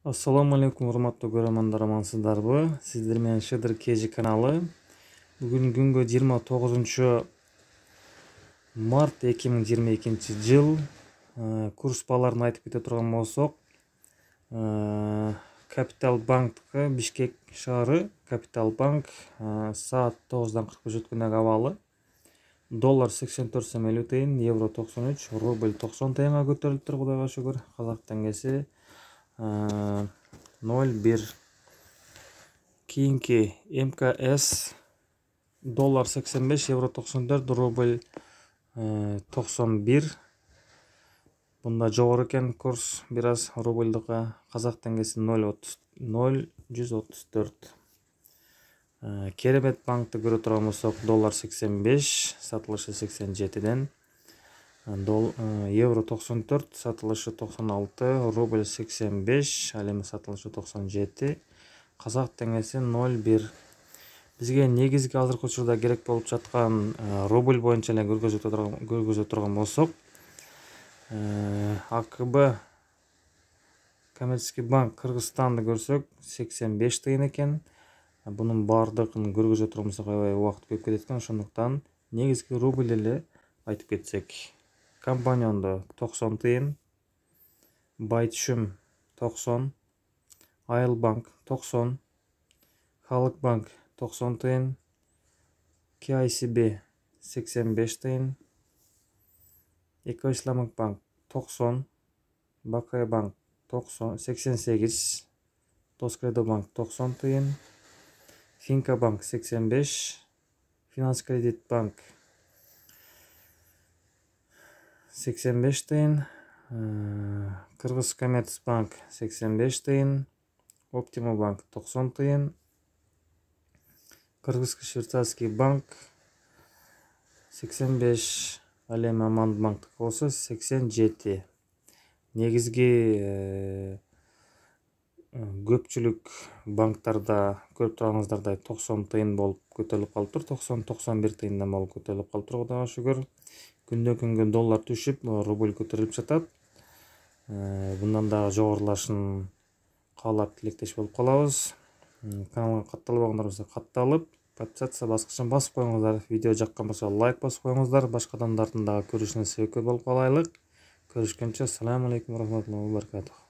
Assalamu alaikum урматтуу көрөрмандар, амансыздарбы? Сиздер менен Шыдыр KG каналы. Бүгүн күнгө 29 март 2022 жыл. Курс бааларын айтып кете турган болсок, Капитал банктыкы Бишкек шаары Капитал банк саат 9:45 өткөндөгү абалы доллар 84 сом 50 тыйын, евро 93, рубль 90 тыйынга көтөрүлүптүр, Кудайга шүгүр. Казак теңгеси 0,1. Кийинки МКС доллар 85, евро 94, рубль 91. Бунда жогору экен курс бир аз рубльдыкка. Казак теңгеси 0,134. Керемет банкты көрө турган болсок, доллар 85, сатылышы 87ден. Евро 94, сатылышы 96, рубль 85, ал эми сатылышы 97. Казак теңгеси 0,1. Бизге негизги азыркы учурда керек болуп жаткан рубль боюнча эле көргөзө турган болсок, АКБ Коммерческий банк Кыргызстанды көрсөк 85 тыйын экен. Бунун бардыгын көргөзө турган болсок аябай убакыт көп кетет экен, ошондуктан негизги рубль эле айтып кетсек. Компаньондо 90 тыйын, Байтүшүм 90, Айылбанк 90, Халык банк 90 тыйын, KICB 85 тыйын, Эко Исламик банк 90, БК банк 88, Тоскредо банк 90 тыйын, Финка банк 85, Финанс Кредит банк 85 тыйын, Кыргыз Коммерцбанк 85 тыйын, Оптима банк 90 тыйын, Кыргызский Швейцарский банк 85, ал эми Аман банктыкы болсо 87. Негизги көпчүлүк банктарда көрүп турганыңыздардай 90 тыйын болуп көтөрүлүп калыптыр. 90-91 тыйындан болуп көтөрүлүп калыптыр, Кудайга шүгүр. Күндөн күнгө доллар түшүп, рубль көтөрүлүп жатат. Bundan da жогорулашын каалап тилектеш болуп калабыз. Каналга катталбагандар болсо катталып, подписаться баскычын басып коюңуздар. Видео жаккан болсо лайк басып коюңуздар. Башка адамдардын дагы көрүшүнө себепкер болуп калайлык. Көрүшкөнчө, ассаламу алейкум ва рахматуллахи ва баракатух.